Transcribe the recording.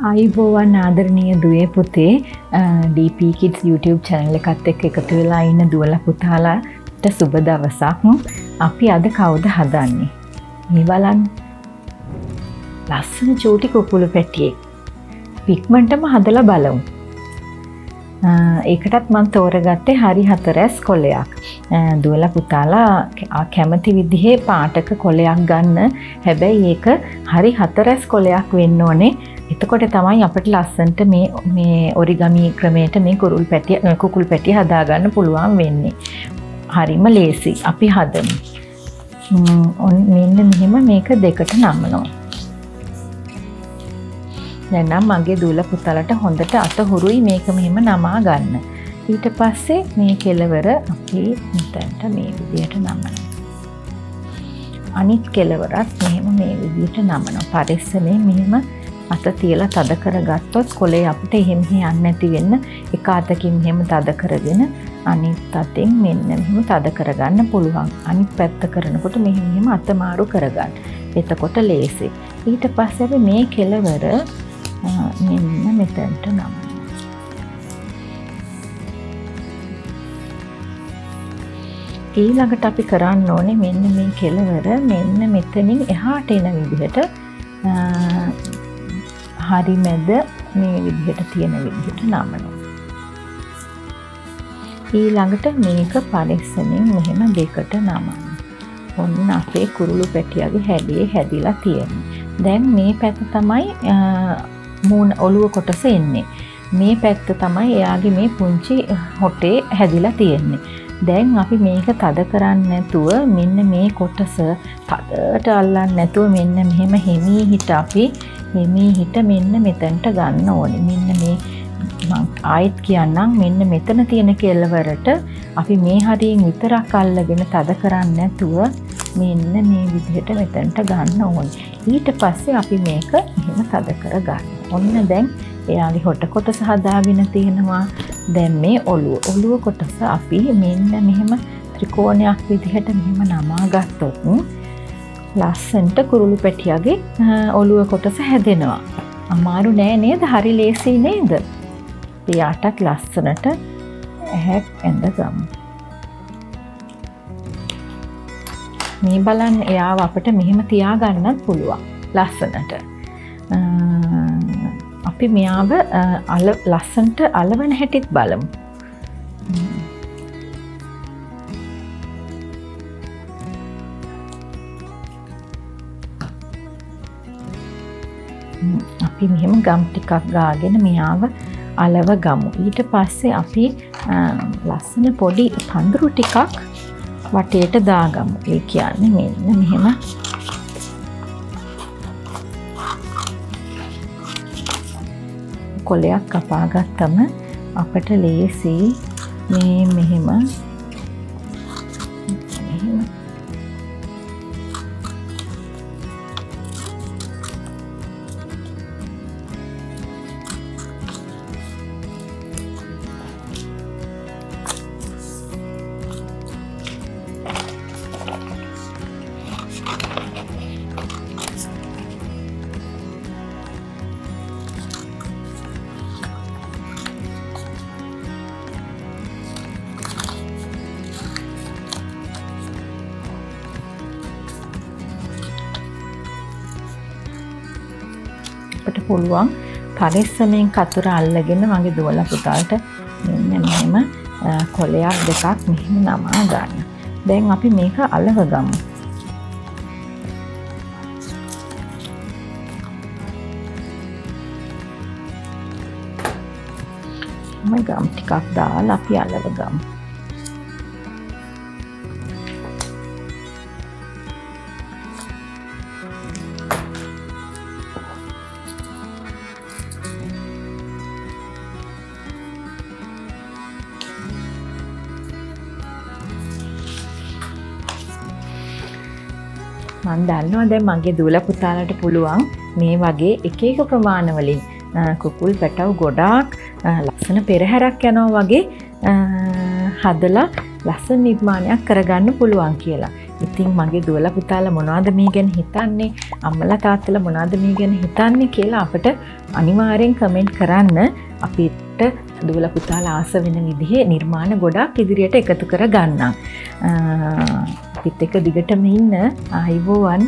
ආයුබෝවන් ආදරණීය දුවේ පුතේ DPKIDS YouTube channel එකත් එක්ක එකතු වෙලා ඉන්න දුවලා පුතාලාට සුබ දවසක්. අපි අද කවුද හදන්නේ? මේ බලන්න. ලස්සන චූටි කුකුළු පැටියෙක්. පිග්මන්ට්ම හදලා බලමු. ඒකටත් මම තෝරගත්තේ හරි හතරැස් කොලයක්. දුවලා පුතාලා කැමති විදිහේ පාටක කොලයක් ගන්න. හැබැයි ඒක හරි හතරැස් කොලයක් වෙන්න ඕනේ. එතකොට තමයි අපිට ලස්සන්ට මේ ඔරිගමි ක්‍රමයට මේ කුකුල් පැටිය හදාගන්න පුළුවන් වෙන්නේ. හරිම ලේසි. අපි හදමු. මෙන්න මෙහෙම මේක දෙකට නමනවා. දැන් නම් මගේ දුවලා පුතාලට හොඳට අත හුරුයි මේක මෙහෙම නමා ගන්න. ඊට පස්සේ මේ කෙලවර අපි මෙතනට මේ විදිහට නමනවා. අනිත් කෙලවරත් මෙහෙම මේ විදිහට නමනවා. පරිස්සමෙන් මෙහෙම අත තියලා තද කරගත්තොත් කොලේ අපිට එහෙම යන්නේ නැති වෙන්න එක අතකින් මෙහෙම තද කරගෙන අනිත් අතෙන් මෙන්න මෙහෙම තද කරගන්න පුළුවන්. අනිත් පැත්ත කරනකොට මෙහෙම අත මාරු කරගන්න. එතකොට ලේසි. ඊට පස්සේ අපි මේ කෙලවර මෙන්න මෙතනට නමනවා. ඊළඟට අපි කරන්න ඕනේ මෙන්න මේ කෙලවර මෙන්න මෙතනින් එහාට එන විදිහට හරි මැද මේ විදිහට තියෙන විදිහට නමනවා. ඊළඟට මේක පරිස්සමෙන් මෙහෙම දෙකට නමනවා. ඔන්න අපේ කුරුළු පැටියගේ හැඩේ හැදිලා තියෙනවා. දැන් මේ පැත්ත තමයි මූණ ඔළුව කොටස එන්නේ. මේ පැත්ත තමයි එයාගේ මේ පුංචි හොටේ හැදිලා තියෙන්නේ. දැන් අපි මේක තද කරන්නේ නැතුව මෙන්න මේ කොටස තදට අල්ලන්නේ නැතුව මෙන්න මෙහෙම හිමීහිට අපි හිමීහිට මෙන්න මෙතනට ගන්න ඕනේ. මෙන්න මේ මම ආයෙත් කියන්නම් මෙන්න මෙතන තියෙන කෙළවරට අපි මේ හරියෙන් විතරක් අල්ලගෙන තද කරන්නේ නැතුව මෙන්න මේ විදිහට මෙතනට ගන්න ඕනේ. ඊට පස්සේ අපි මේක එහෙම තද කරගන්න. ඔන්න දැන් එයාගේ හොට කොටස හදාගෙන තියෙනවා. දැන් මේ ඔළුව කොටස අපි මෙන්න මෙහෙම ත්‍රිකෝණයක් විදිහට මෙහෙම නමා ගත්තොත් ලස්සන්ට කුරුළු පැටියගේ ඔළුව කොටස හැදෙනවා. අමාරු නෑ නේද? හරි ලේසි නේද? එයාටත් ලස්සනට ඇහැක් ඇඳගමු. මේ බලන්න එයාව අපිට මෙහෙම තියාගන්නත් පුළුවන් ලස්සනට. අපි මෙයාව ලස්සනට අලවන හැටිත් බලමු. අපි මෙහෙම ගම් ටිකක් ගාගෙන මෙයාව අලව ගමු. ඊට පස්සේ අපි ලස්සන පොඩි පඳුරු ටිකක් වටේට දාගමු. ඒ කියන්නේ මෙන්න මෙහෙම කොලයක් කපා ගත්තම අපට ලේසි මේ මෙහෙම පුළුවන් පරිස්සමෙන් කතුර අල්ලගෙන මගේ දුවලා පුතාලට මෙන්න මෙහෙම කොලයක් දෙකක් මෙහෙම නමා ගන්න. දැන් අපි මේක අලව ගමු. මම ගම් ටිකක් දාලා අපි අලව ගමු. මම දන්නවා දැන් මගේ දුවලා පුතාලට පුළුවන් මේ වගේ එක එක ප්‍රමාණ වලින් කුකුල් පැටව ගොඩාක් ලස්සන පෙරහැරක් යනවා වගේ හදලා ලස්සන නිර්මාණයක් කරගන්න පුළුවන් කියලා. ඉතින් මගේ දුවලා පුතාලා මොනවද මේ ගැන හිතන්නේ? අම්මලා තාත්තලා මොනවද මේ ගැන හිතන්නේ කියලා අපිට අනිවාර්යෙන් කමෙන්ට් කරන්න. අපිට දුවලා පුතාලා ආස වෙන විදිහේ නිර්මාණ ගොඩක් ඉදිරියට එකතු කර ගන්නම්. අපිත් එක්ක දිගටම ඉන්න. ආයිබෝවන්.